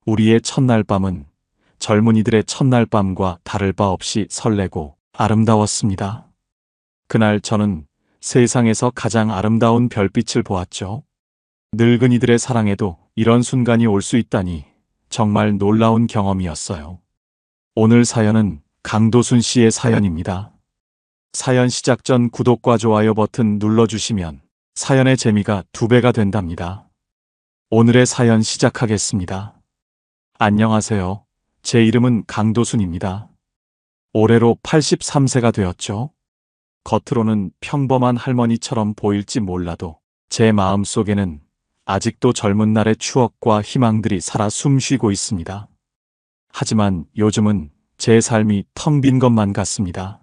우리의 첫날 밤은 젊은이들의 첫날 밤과 다를 바 없이 설레고 아름다웠습니다. 그날 저는 세상에서 가장 아름다운 별빛을 보았죠. 늙은이들의 사랑에도 이런 순간이 올 수 있다니 정말 놀라운 경험이었어요. 오늘 사연은 강도순 씨의 사연입니다. 사연 시작 전 구독과 좋아요 버튼 눌러주시면 사연의 재미가 2배가 된답니다. 오늘의 사연 시작하겠습니다. 안녕하세요. 제 이름은 강도순입니다. 올해로 83세가 되었죠. 겉으로는 평범한 할머니처럼 보일지 몰라도 제 마음속에는 아직도 젊은 날의 추억과 희망들이 살아 숨쉬고 있습니다. 하지만 요즘은 제 삶이 텅 빈 것만 같습니다.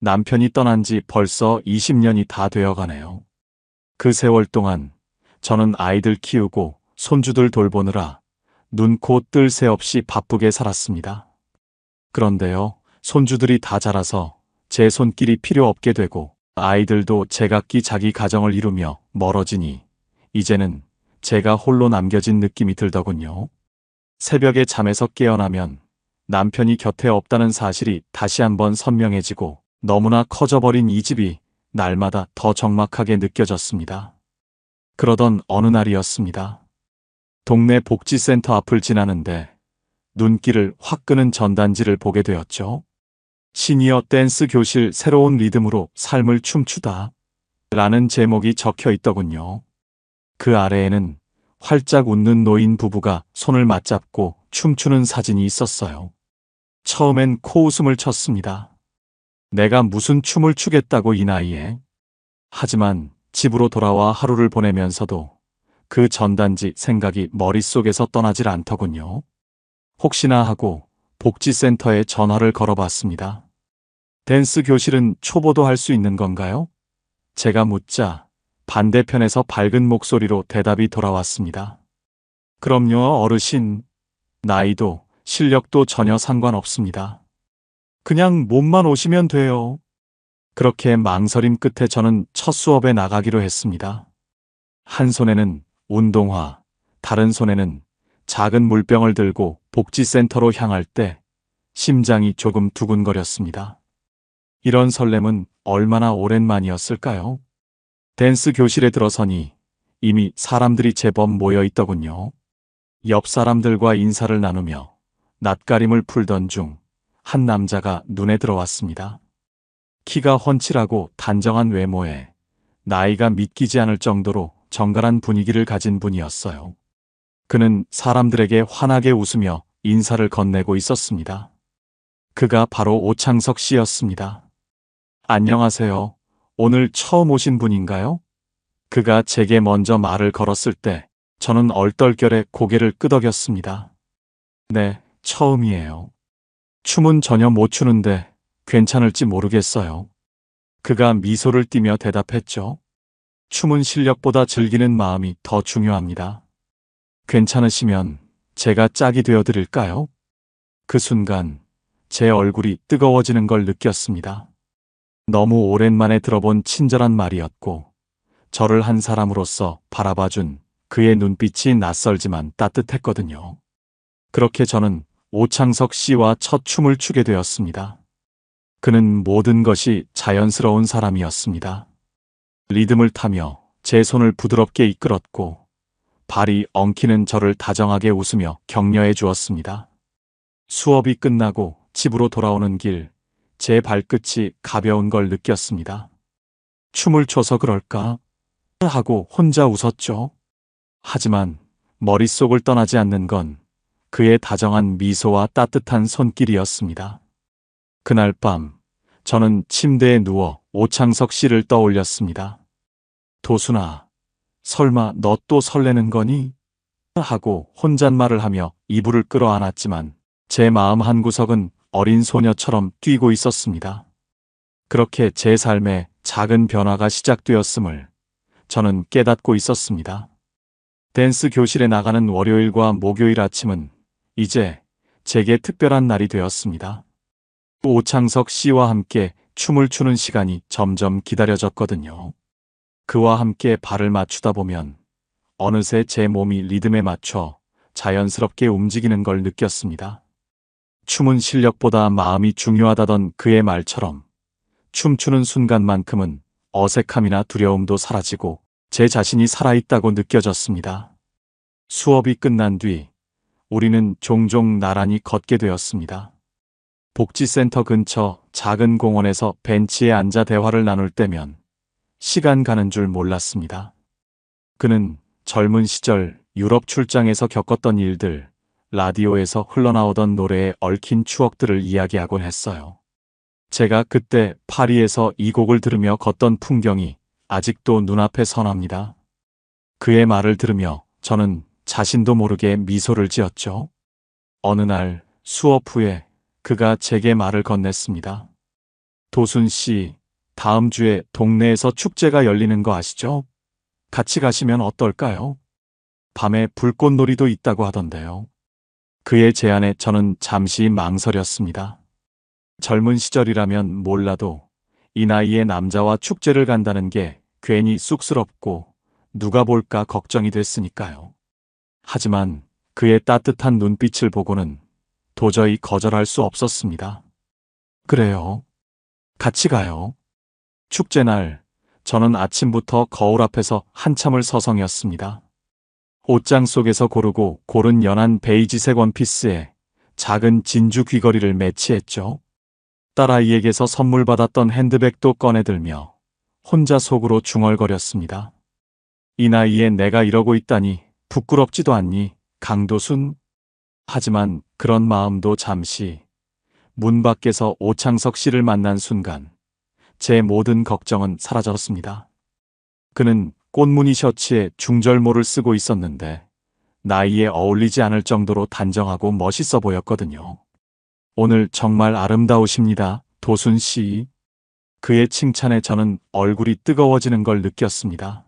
남편이 떠난 지 벌써 20년이 다 되어가네요. 그 세월 동안 저는 아이들 키우고 손주들 돌보느라 눈, 코, 뜰 새 없이 바쁘게 살았습니다. 그런데요, 손주들이 다 자라서 제 손길이 필요 없게 되고 아이들도 제각기 자기 가정을 이루며 멀어지니 이제는 제가 홀로 남겨진 느낌이 들더군요. 새벽에 잠에서 깨어나면 남편이 곁에 없다는 사실이 다시 한번 선명해지고 너무나 커져버린 이 집이 날마다 더 적막하게 느껴졌습니다. 그러던 어느 날이었습니다. 동네 복지센터 앞을 지나는데 눈길을 확 끄는 전단지를 보게 되었죠. 시니어 댄스 교실 새로운 리듬으로 삶을 춤추다 라는 제목이 적혀 있더군요. 그 아래에는 활짝 웃는 노인 부부가 손을 맞잡고 춤추는 사진이 있었어요. 처음엔 코웃음을 쳤습니다. 내가 무슨 춤을 추겠다고 이 나이에. 하지만 집으로 돌아와 하루를 보내면서도 그 전단지 생각이 머릿속에서 떠나질 않더군요. 혹시나 하고 복지센터에 전화를 걸어봤습니다. 댄스 교실은 초보도 할 수 있는 건가요? 제가 묻자 반대편에서 밝은 목소리로 대답이 돌아왔습니다. 그럼요, 어르신. 나이도 실력도 전혀 상관없습니다. 그냥 몸만 오시면 돼요. 그렇게 망설임 끝에 저는 첫 수업에 나가기로 했습니다. 한 손에는 운동화, 다른 손에는 작은 물병을 들고 복지센터로 향할 때 심장이 조금 두근거렸습니다. 이런 설렘은 얼마나 오랜만이었을까요? 댄스 교실에 들어서니 이미 사람들이 제법 모여 있더군요. 옆 사람들과 인사를 나누며 낯가림을 풀던 중 한 남자가 눈에 들어왔습니다. 키가 훤칠하고 단정한 외모에 나이가 믿기지 않을 정도로 정갈한 분위기를 가진 분이었어요. 그는 사람들에게 환하게 웃으며 인사를 건네고 있었습니다. 그가 바로 오창석 씨였습니다. 안녕하세요. 오늘 처음 오신 분인가요? 그가 제게 먼저 말을 걸었을 때 저는 얼떨결에 고개를 끄덕였습니다. 네, 처음이에요. 춤은 전혀 못 추는데 괜찮을지 모르겠어요. 그가 미소를 띠며 대답했죠. 춤은 실력보다 즐기는 마음이 더 중요합니다. 괜찮으시면 제가 짝이 되어 드릴까요? 그 순간 제 얼굴이 뜨거워지는 걸 느꼈습니다. 너무 오랜만에 들어본 친절한 말이었고 저를 한 사람으로서 바라봐준 그의 눈빛이 낯설지만 따뜻했거든요. 그렇게 저는 오창석 씨와 첫 춤을 추게 되었습니다. 그는 모든 것이 자연스러운 사람이었습니다. 리듬을 타며 제 손을 부드럽게 이끌었고 발이 엉키는 저를 다정하게 웃으며 격려해 주었습니다. 수업이 끝나고 집으로 돌아오는 길, 제 발끝이 가벼운 걸 느꼈습니다. 춤을 춰서 그럴까? 하고 혼자 웃었죠. 하지만 머릿속을 떠나지 않는 건 그의 다정한 미소와 따뜻한 손길이었습니다. 그날 밤 저는 침대에 누워 오창석 씨를 떠올렸습니다. 도순아, 설마 너 또 설레는 거니? 하고 혼잣말을 하며 이불을 끌어안았지만 제 마음 한구석은 어린 소녀처럼 뛰고 있었습니다. 그렇게 제 삶에 작은 변화가 시작되었음을 저는 깨닫고 있었습니다. 댄스 교실에 나가는 월요일과 목요일 아침은 이제 제게 특별한 날이 되었습니다. 오창석 씨와 함께 춤을 추는 시간이 점점 기다려졌거든요. 그와 함께 발을 맞추다 보면 어느새 제 몸이 리듬에 맞춰 자연스럽게 움직이는 걸 느꼈습니다. 춤은 실력보다 마음이 중요하다던 그의 말처럼 춤추는 순간만큼은 어색함이나 두려움도 사라지고 제 자신이 살아있다고 느껴졌습니다. 수업이 끝난 뒤 우리는 종종 나란히 걷게 되었습니다. 복지센터 근처 작은 공원에서 벤치에 앉아 대화를 나눌 때면 시간 가는 줄 몰랐습니다. 그는 젊은 시절 유럽 출장에서 겪었던 일들, 라디오에서 흘러나오던 노래에 얽힌 추억들을 이야기하곤 했어요. 제가 그때 파리에서 이 곡을 들으며 걷던 풍경이 아직도 눈앞에 선합니다. 그의 말을 들으며 저는 자신도 모르게 미소를 지었죠. 어느 날 수업 후에 그가 제게 말을 건넸습니다. 도순 씨, 다음 주에 동네에서 축제가 열리는 거 아시죠? 같이 가시면 어떨까요? 밤에 불꽃놀이도 있다고 하던데요. 그의 제안에 저는 잠시 망설였습니다. 젊은 시절이라면 몰라도 이 나이에 남자와 축제를 간다는 게 괜히 쑥스럽고 누가 볼까 걱정이 됐으니까요. 하지만 그의 따뜻한 눈빛을 보고는 도저히 거절할 수 없었습니다. 그래요. 같이 가요. 축제날 저는 아침부터 거울 앞에서 한참을 서성였습니다. 옷장 속에서 고른 연한 베이지색 원피스에 작은 진주 귀걸이를 매치했죠. 딸아이에게서 선물 받았던 핸드백도 꺼내들며 혼자 속으로 중얼거렸습니다. 이 나이에 내가 이러고 있다니 부끄럽지도 않니, 강도순? 하지만 그런 마음도 잠시 문 밖에서 오창석 씨를 만난 순간 제 모든 걱정은 사라졌습니다. 그는 꽃무늬 셔츠에 중절모를 쓰고 있었는데 나이에 어울리지 않을 정도로 단정하고 멋있어 보였거든요. 오늘 정말 아름다우십니다, 도순 씨. 그의 칭찬에 저는 얼굴이 뜨거워지는 걸 느꼈습니다.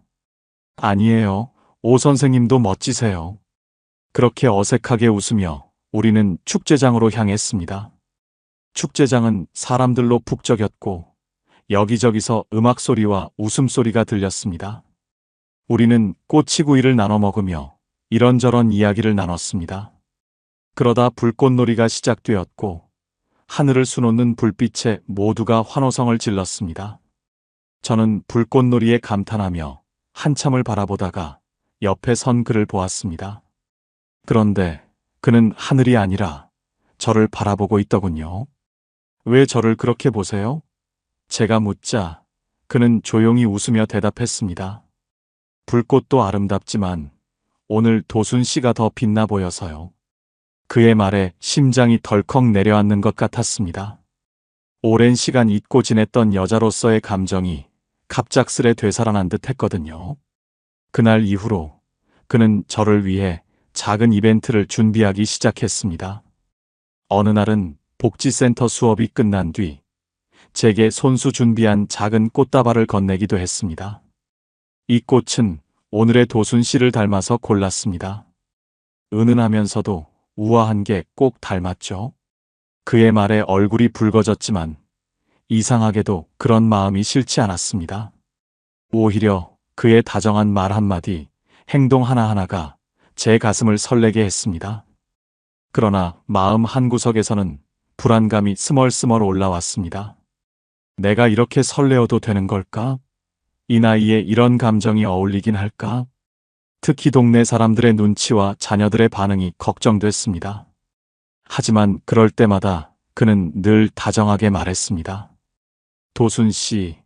아니에요. 오 선생님도 멋지세요. 그렇게 어색하게 웃으며 우리는 축제장으로 향했습니다. 축제장은 사람들로 북적였고 여기저기서 음악 소리와 웃음소리가 들렸습니다. 우리는 꼬치구이를 나눠 먹으며 이런저런 이야기를 나눴습니다. 그러다 불꽃놀이가 시작되었고 하늘을 수놓는 불빛에 모두가 환호성을 질렀습니다. 저는 불꽃놀이에 감탄하며 한참을 바라보다가 옆에 선 그를 보았습니다. 그런데 그는 하늘이 아니라 저를 바라보고 있더군요. 왜 저를 그렇게 보세요? 제가 묻자 그는 조용히 웃으며 대답했습니다. 불꽃도 아름답지만 오늘 도순 씨가 더 빛나 보여서요. 그의 말에 심장이 덜컥 내려앉는 것 같았습니다. 오랜 시간 잊고 지냈던 여자로서의 감정이 갑작스레 되살아난 듯 했거든요. 그날 이후로 그는 저를 위해 작은 이벤트를 준비하기 시작했습니다. 어느 날은 복지센터 수업이 끝난 뒤 제게 손수 준비한 작은 꽃다발을 건네기도 했습니다. 이 꽃은 오늘의 도순 씨를 닮아서 골랐습니다. 은은하면서도 우아한 게 꼭 닮았죠. 그의 말에 얼굴이 붉어졌지만 이상하게도 그런 마음이 싫지 않았습니다. 오히려 그의 다정한 말 한마디, 행동 하나하나가 제 가슴을 설레게 했습니다. 그러나 마음 한구석에서는 불안감이 스멀스멀 올라왔습니다. 내가 이렇게 설레어도 되는 걸까? 이 나이에 이런 감정이 어울리긴 할까? 특히 동네 사람들의 눈치와 자녀들의 반응이 걱정됐습니다. 하지만 그럴 때마다 그는 늘 다정하게 말했습니다. 도순 씨,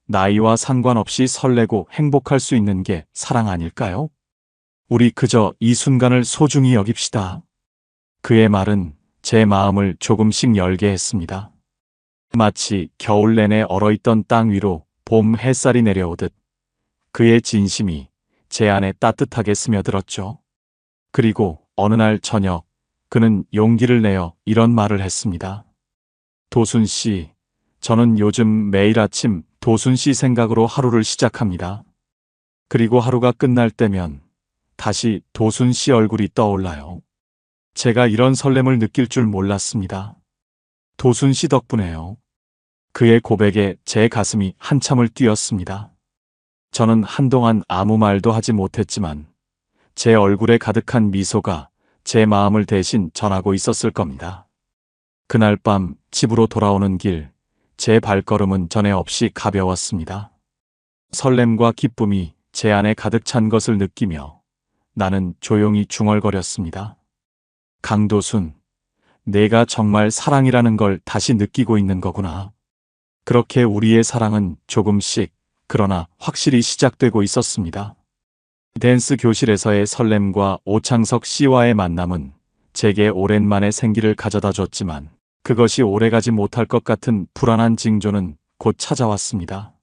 나이와 상관없이 설레고 행복할 수 있는 게 사랑 아닐까요? 우리 그저 이 순간을 소중히 여깁시다. 그의 말은 제 마음을 조금씩 열게 했습니다. 마치 겨울 내내 얼어있던 땅 위로 봄 햇살이 내려오듯 그의 진심이 제 안에 따뜻하게 스며들었죠. 그리고 어느 날 저녁 그는 용기를 내어 이런 말을 했습니다. 도순 씨, 저는 요즘 매일 아침 도순 씨 생각으로 하루를 시작합니다. 그리고 하루가 끝날 때면 다시 도순 씨 얼굴이 떠올라요. 제가 이런 설렘을 느낄 줄 몰랐습니다. 도순 씨 덕분에요. 그의 고백에 제 가슴이 한참을 뛰었습니다. 저는 한동안 아무 말도 하지 못했지만 제 얼굴에 가득한 미소가 제 마음을 대신 전하고 있었을 겁니다. 그날 밤 집으로 돌아오는 길, 제 발걸음은 전에 없이 가벼웠습니다. 설렘과 기쁨이 제 안에 가득 찬 것을 느끼며 나는 조용히 중얼거렸습니다. 강도순, 내가 정말 사랑이라는 걸 다시 느끼고 있는 거구나. 그렇게 우리의 사랑은 조금씩, 그러나 확실히 시작되고 있었습니다. 댄스 교실에서의 설렘과 오창석 씨와의 만남은 제게 오랜만에 생기를 가져다 줬지만 그것이 오래가지 못할 것 같은 불안한 징조는 곧 찾아왔습니다.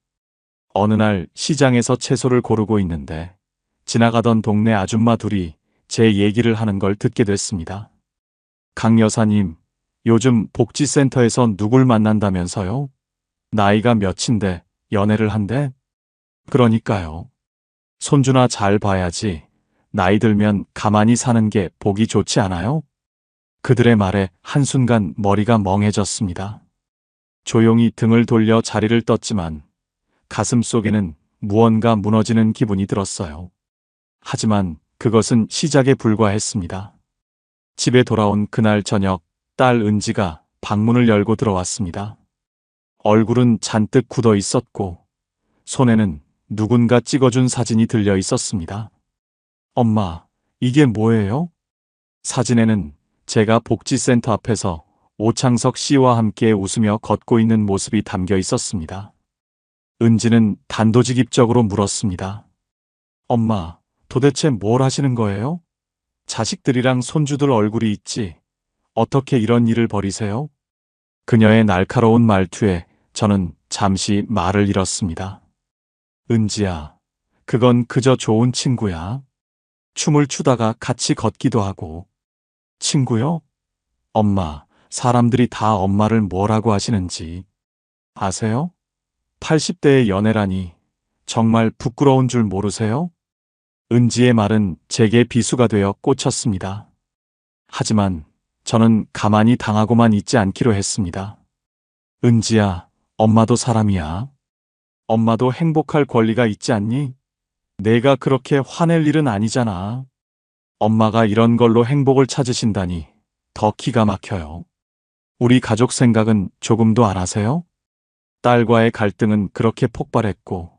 어느 날 시장에서 채소를 고르고 있는데 지나가던 동네 아줌마 둘이 제 얘기를 하는 걸 듣게 됐습니다. 강 여사님, 요즘 복지센터에서 누굴 만난다면서요? 나이가 몇인데 연애를 한대? 그러니까요. 손주나 잘 봐야지. 나이 들면 가만히 사는 게 보기 좋지 않아요? 그들의 말에 한순간 머리가 멍해졌습니다. 조용히 등을 돌려 자리를 떴지만 가슴 속에는 무언가 무너지는 기분이 들었어요. 하지만 그것은 시작에 불과했습니다. 집에 돌아온 그날 저녁, 딸 은지가 방문을 열고 들어왔습니다. 얼굴은 잔뜩 굳어 있었고 손에는 누군가 찍어준 사진이 들려 있었습니다. 엄마, 이게 뭐예요? 사진에는 제가 복지센터 앞에서 오창석 씨와 함께 웃으며 걷고 있는 모습이 담겨 있었습니다. 은지는 단도직입적으로 물었습니다. 엄마, 도대체 뭘 하시는 거예요? 자식들이랑 손주들 얼굴이 있지. 어떻게 이런 일을 벌이세요? 그녀의 날카로운 말투에 저는 잠시 말을 잃었습니다. 은지야, 그건 그저 좋은 친구야. 춤을 추다가 같이 걷기도 하고. 친구요? 엄마, 사람들이 다 엄마를 뭐라고 하시는지 아세요? 80대의 연애라니 정말 부끄러운 줄 모르세요? 은지의 말은 제게 비수가 되어 꽂혔습니다. 하지만 저는 가만히 당하고만 있지 않기로 했습니다. 은지야, 엄마도 사람이야. 엄마도 행복할 권리가 있지 않니? 내가 그렇게 화낼 일은 아니잖아. 엄마가 이런 걸로 행복을 찾으신다니 더 기가 막혀요. 우리 가족 생각은 조금도 안 하세요? 딸과의 갈등은 그렇게 폭발했고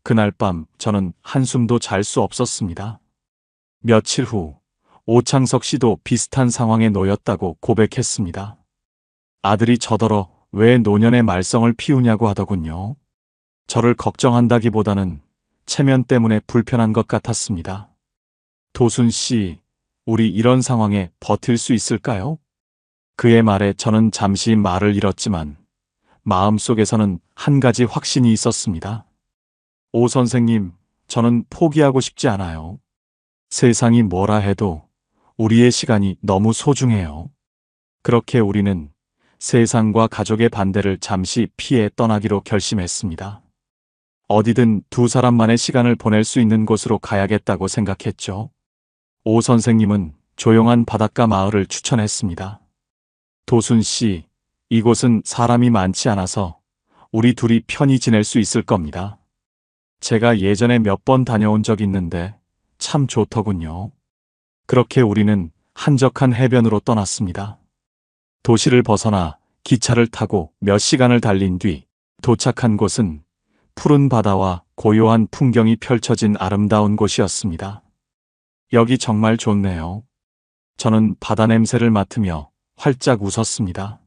그날 밤 저는 한숨도 잘 수 없었습니다. 며칠 후 오창석 씨도 비슷한 상황에 놓였다고 고백했습니다. 아들이 저더러 왜 노년의 말썽을 피우냐고 하더군요. 저를 걱정한다기보다는 체면 때문에 불편한 것 같았습니다. 도순 씨, 우리 이런 상황에 버틸 수 있을까요? 그의 말에 저는 잠시 말을 잃었지만 마음속에서는 한 가지 확신이 있었습니다. 오 선생님, 저는 포기하고 싶지 않아요. 세상이 뭐라 해도 우리의 시간이 너무 소중해요. 그렇게 우리는 세상과 가족의 반대를 잠시 피해 떠나기로 결심했습니다. 어디든 두 사람만의 시간을 보낼 수 있는 곳으로 가야겠다고 생각했죠. 오 선생님은 조용한 바닷가 마을을 추천했습니다. 도순 씨, 이곳은 사람이 많지 않아서 우리 둘이 편히 지낼 수 있을 겁니다. 제가 예전에 몇 번 다녀온 적 있는데 참 좋더군요. 그렇게 우리는 한적한 해변으로 떠났습니다. 도시를 벗어나 기차를 타고 몇 시간을 달린 뒤 도착한 곳은 푸른 바다와 고요한 풍경이 펼쳐진 아름다운 곳이었습니다. 여기 정말 좋네요. 저는 바다 냄새를 맡으며 활짝 웃었습니다.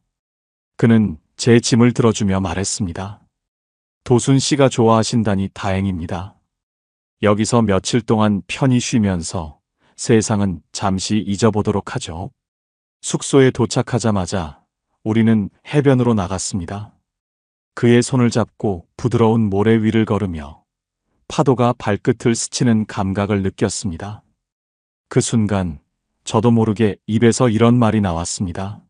그는 제 짐을 들어주며 말했습니다. 도순 씨가 좋아하신다니 다행입니다. 여기서 며칠 동안 편히 쉬면서 세상은 잠시 잊어보도록 하죠. 숙소에 도착하자마자 우리는 해변으로 나갔습니다. 그의 손을 잡고 부드러운 모래 위를 걸으며 파도가 발끝을 스치는 감각을 느꼈습니다. 그 순간 저도 모르게 입에서 이런 말이 나왔습니다.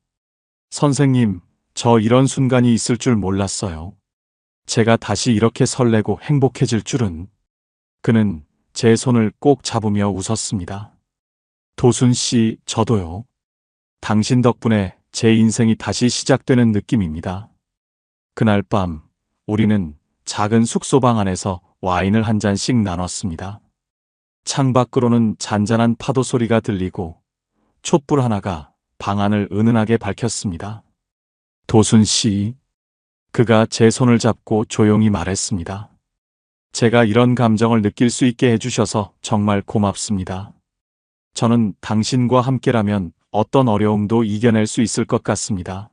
선생님, 저 이런 순간이 있을 줄 몰랐어요. 제가 다시 이렇게 설레고 행복해질 줄은. 그는 제 손을 꼭 잡으며 웃었습니다. 도순 씨, 저도요. 당신 덕분에 제 인생이 다시 시작되는 느낌입니다. 그날 밤 우리는 작은 숙소방 안에서 와인을 한 잔씩 나눴습니다. 창밖으로는 잔잔한 파도 소리가 들리고 촛불 하나가 방안을 은은하게 밝혔습니다. 도순 씨. 그가 제 손을 잡고 조용히 말했습니다. 제가 이런 감정을 느낄 수 있게 해주셔서 정말 고맙습니다. 저는 당신과 함께라면 어떤 어려움도 이겨낼 수 있을 것 같습니다.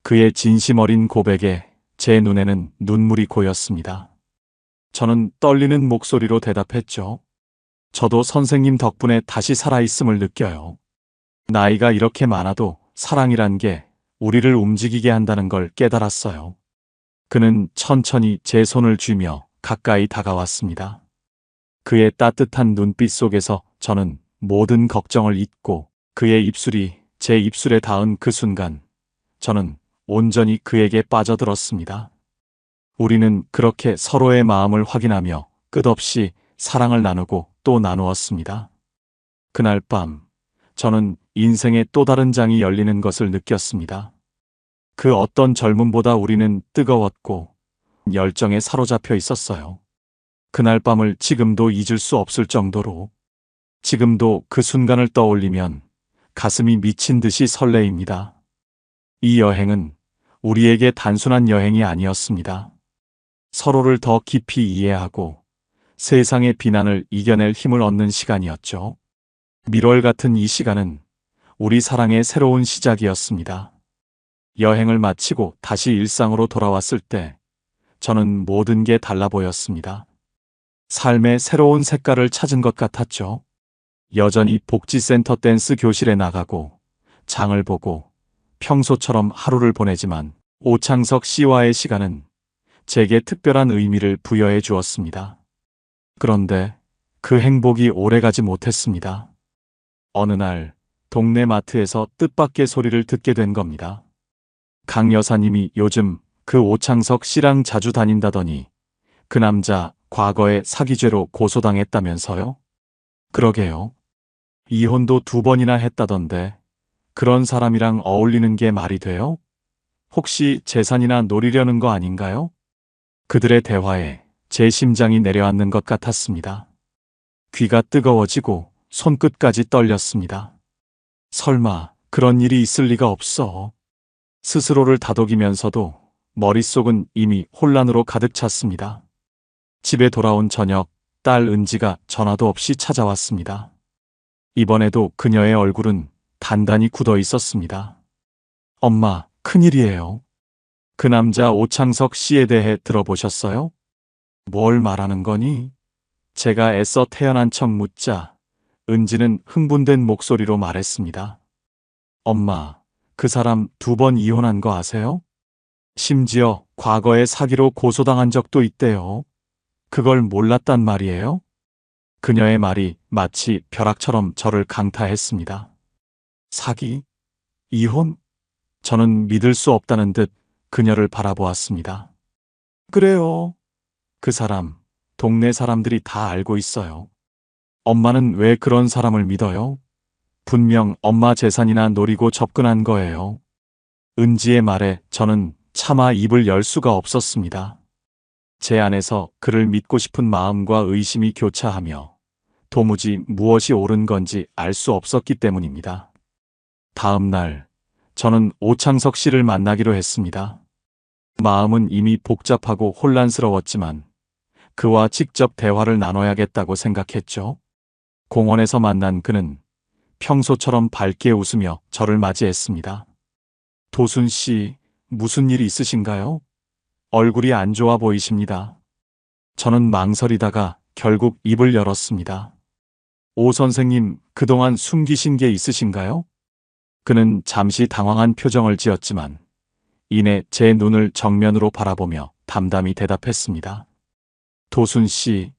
그의 진심 어린 고백에 제 눈에는 눈물이 고였습니다. 저는 떨리는 목소리로 대답했죠. 저도 선생님 덕분에 다시 살아있음을 느껴요. 나이가 이렇게 많아도 사랑이란 게 우리를 움직이게 한다는 걸 깨달았어요. 그는 천천히 제 손을 쥐며 가까이 다가왔습니다. 그의 따뜻한 눈빛 속에서 저는 모든 걱정을 잊고 그의 입술이 제 입술에 닿은 그 순간 저는 온전히 그에게 빠져들었습니다. 우리는 그렇게 서로의 마음을 확인하며 끝없이 사랑을 나누고 또 나누었습니다. 그날 밤 저는 인생의 또 다른 장이 열리는 것을 느꼈습니다. 그 어떤 젊음보다 우리는 뜨거웠고 열정에 사로잡혀 있었어요. 그날 밤을 지금도 잊을 수 없을 정도로. 지금도 그 순간을 떠올리면 가슴이 미친 듯이 설레입니다. 이 여행은 우리에게 단순한 여행이 아니었습니다. 서로를 더 깊이 이해하고 세상의 비난을 이겨낼 힘을 얻는 시간이었죠. 밀월 같은 이 시간은 우리 사랑의 새로운 시작이었습니다. 여행을 마치고 다시 일상으로 돌아왔을 때 저는 모든 게 달라 보였습니다. 삶의 새로운 색깔을 찾은 것 같았죠. 여전히 복지센터 댄스 교실에 나가고 장을 보고 평소처럼 하루를 보내지만 오창석 씨와의 시간은 제게 특별한 의미를 부여해 주었습니다. 그런데 그 행복이 오래가지 못했습니다. 어느 날 동네 마트에서 뜻밖의 소리를 듣게 된 겁니다. 강 여사님이 요즘 그 오창석 씨랑 자주 다닌다더니 그 남자 과거에 사기죄로 고소당했다면서요? 그러게요. 이혼도 2번이나 했다던데 그런 사람이랑 어울리는 게 말이 돼요? 혹시 재산이나 노리려는 거 아닌가요? 그들의 대화에 제 심장이 내려앉는 것 같았습니다. 귀가 뜨거워지고 손끝까지 떨렸습니다. 설마 그런 일이 있을 리가 없어. 스스로를 다독이면서도 머릿속은 이미 혼란으로 가득 찼습니다. 집에 돌아온 저녁, 딸 은지가 전화도 없이 찾아왔습니다. 이번에도 그녀의 얼굴은 단단히 굳어 있었습니다. 엄마, 큰일이에요. 그 남자 오창석 씨에 대해 들어보셨어요? 뭘 말하는 거니? 제가 애써 태연한 척 묻자 은지는 흥분된 목소리로 말했습니다. 엄마, 그 사람 2번 이혼한 거 아세요? 심지어 과거에 사기로 고소당한 적도 있대요. 그걸 몰랐단 말이에요? 그녀의 말이 마치 벼락처럼 저를 강타했습니다. 사기? 이혼? 저는 믿을 수 없다는 듯 그녀를 바라보았습니다. 그래요. 그 사람, 동네 사람들이 다 알고 있어요. 엄마는 왜 그런 사람을 믿어요? 분명 엄마 재산이나 노리고 접근한 거예요. 은지의 말에 저는 차마 입을 열 수가 없었습니다. 제 안에서 그를 믿고 싶은 마음과 의심이 교차하며 도무지 무엇이 옳은 건지 알 수 없었기 때문입니다. 다음 날 저는 오창석 씨를 만나기로 했습니다. 마음은 이미 복잡하고 혼란스러웠지만 그와 직접 대화를 나눠야겠다고 생각했죠. 공원에서 만난 그는 평소처럼 밝게 웃으며 저를 맞이했습니다. 도순 씨, 무슨 일 있으신가요? 얼굴이 안 좋아 보이십니다. 저는 망설이다가 결국 입을 열었습니다. 오 선생님, 그동안 숨기신 게 있으신가요? 그는 잠시 당황한 표정을 지었지만 이내 제 눈을 정면으로 바라보며 담담히 대답했습니다. 도순 씨,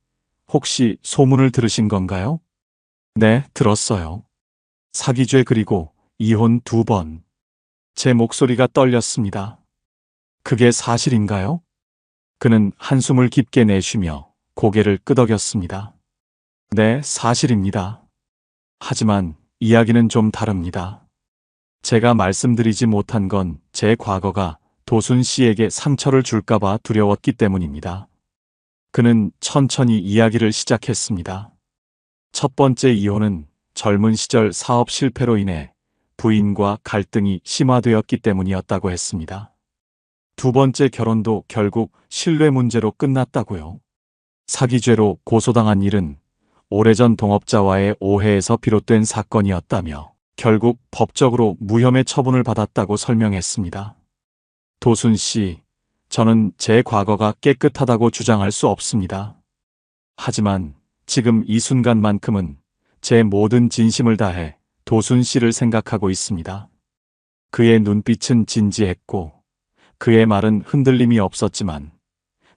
혹시 소문을 들으신 건가요? 네, 들었어요. 사기죄 그리고 이혼 2번. 제 목소리가 떨렸습니다. 그게 사실인가요? 그는 한숨을 깊게 내쉬며 고개를 끄덕였습니다. 네, 사실입니다. 하지만 이야기는 좀 다릅니다. 제가 말씀드리지 못한 건 제 과거가 도순 씨에게 상처를 줄까봐 두려웠기 때문입니다. 그는 천천히 이야기를 시작했습니다. 첫 번째 이혼은 젊은 시절 사업 실패로 인해 부인과 갈등이 심화되었기 때문이었다고 했습니다. 두 번째 결혼도 결국 신뢰 문제로 끝났다고요. 사기죄로 고소당한 일은 오래전 동업자와의 오해에서 비롯된 사건이었다며 결국 법적으로 무혐의 처분을 받았다고 설명했습니다. 도순 씨, 저는 제 과거가 깨끗하다고 주장할 수 없습니다. 하지만 지금 이 순간만큼은 제 모든 진심을 다해 도순 씨를 생각하고 있습니다. 그의 눈빛은 진지했고 그의 말은 흔들림이 없었지만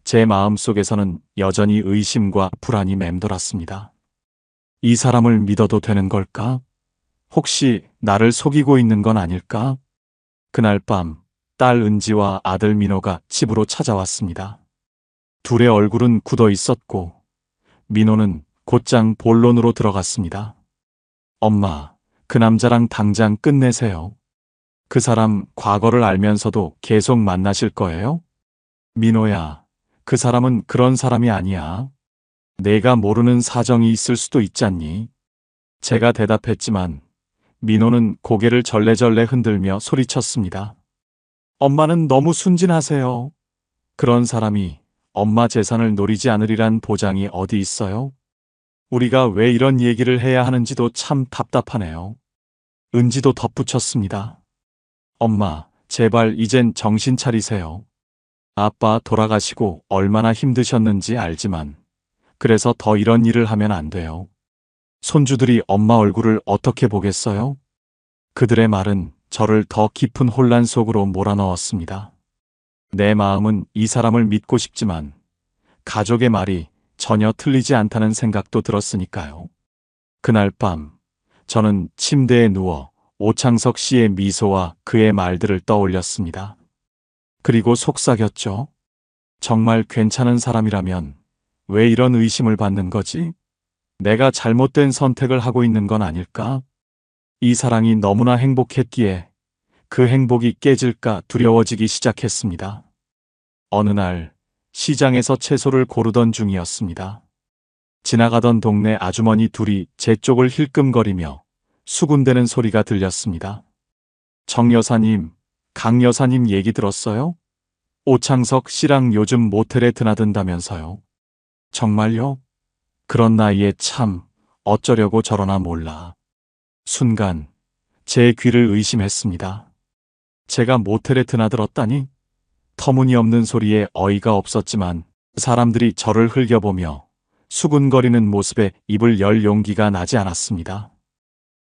제 마음속에서는 여전히 의심과 불안이 맴돌았습니다. 이 사람을 믿어도 되는 걸까? 혹시 나를 속이고 있는 건 아닐까? 그날 밤 딸 은지와 아들 민호가 집으로 찾아왔습니다. 둘의 얼굴은 굳어 있었고 민호는 곧장 본론으로 들어갔습니다. 엄마, 그 남자랑 당장 끝내세요. 그 사람 과거를 알면서도 계속 만나실 거예요? 민호야, 그 사람은 그런 사람이 아니야. 내가 모르는 사정이 있을 수도 있잖니. 제가 대답했지만 민호는 고개를 절레절레 흔들며 소리쳤습니다. 엄마는 너무 순진하세요. 그런 사람이 엄마 재산을 노리지 않으리란 보장이 어디 있어요? 우리가 왜 이런 얘기를 해야 하는지도 참 답답하네요. 은지도 덧붙였습니다. 엄마, 제발 이젠 정신 차리세요. 아빠 돌아가시고 얼마나 힘드셨는지 알지만 그래서 더 이런 일을 하면 안 돼요. 손주들이 엄마 얼굴을 어떻게 보겠어요? 그들의 말은 저를 더 깊은 혼란 속으로 몰아넣었습니다. 내 마음은 이 사람을 믿고 싶지만 가족의 말이 전혀 틀리지 않다는 생각도 들었으니까요. 그날 밤 저는 침대에 누워 오창석 씨의 미소와 그의 말들을 떠올렸습니다. 그리고 속삭였죠. 정말 괜찮은 사람이라면 왜 이런 의심을 받는 거지? 내가 잘못된 선택을 하고 있는 건 아닐까? 이 사랑이 너무나 행복했기에 그 행복이 깨질까 두려워지기 시작했습니다. 어느 날 시장에서 채소를 고르던 중이었습니다. 지나가던 동네 아주머니 둘이 제 쪽을 힐끔거리며 수군대는 소리가 들렸습니다. 정 여사님, 강 여사님 얘기 들었어요? 오창석 씨랑 요즘 모텔에 드나든다면서요. 정말요? 그런 나이에 참 어쩌려고 저러나 몰라. 순간 제 귀를 의심했습니다. 제가 모텔에 드나들었다니? 터무니없는 소리에 어이가 없었지만 사람들이 저를 흘겨보며 수군거리는 모습에 입을 열 용기가 나지 않았습니다.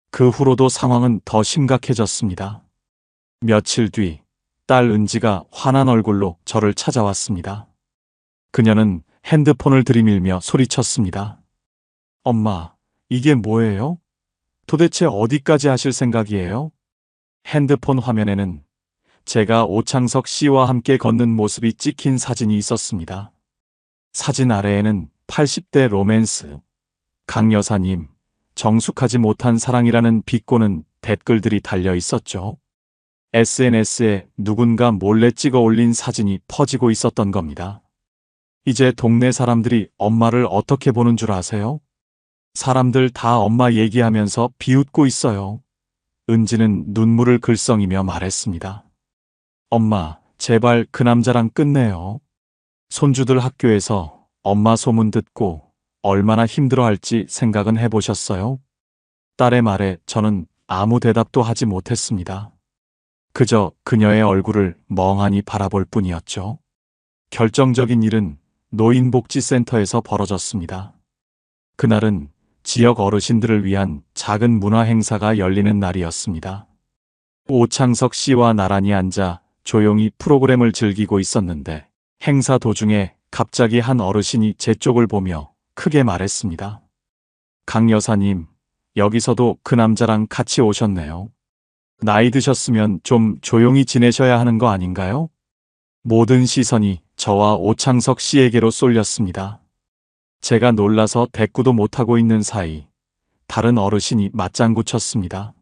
그 후로도 상황은 더 심각해졌습니다. 며칠 뒤 딸 은지가 화난 얼굴로 저를 찾아왔습니다. 그녀는 핸드폰을 들이밀며 소리쳤습니다. 엄마, 이게 뭐예요? 도대체 어디까지 하실 생각이에요? 핸드폰 화면에는 제가 오창석 씨와 함께 걷는 모습이 찍힌 사진이 있었습니다. 사진 아래에는 80대 로맨스, 강 여사님, 정숙하지 못한 사랑이라는 비꼬는 댓글들이 달려 있었죠. SNS에 누군가 몰래 찍어 올린 사진이 퍼지고 있었던 겁니다. 이제 동네 사람들이 엄마를 어떻게 보는 줄 아세요? 사람들 다 엄마 얘기하면서 비웃고 있어요. 은지는 눈물을 글썽이며 말했습니다. 엄마, 제발 그 남자랑 끝내요. 손주들 학교에서 엄마 소문 듣고 얼마나 힘들어할지 생각은 해보셨어요? 딸의 말에 저는 아무 대답도 하지 못했습니다. 그저 그녀의 얼굴을 멍하니 바라볼 뿐이었죠. 결정적인 일은 노인복지센터에서 벌어졌습니다. 그날은 지역 어르신들을 위한 작은 문화 행사가 열리는 날이었습니다. 오창석 씨와 나란히 앉아 조용히 프로그램을 즐기고 있었는데 행사 도중에 갑자기 한 어르신이 제 쪽을 보며 크게 말했습니다. 강 여사님, 여기서도 그 남자랑 같이 오셨네요. 나이 드셨으면 좀 조용히 지내셔야 하는 거 아닌가요? 모든 시선이 저와 오창석 씨에게로 쏠렸습니다. 제가 놀라서 대꾸도 못하고 있는 사이 다른 어르신이 맞장구 쳤습니다.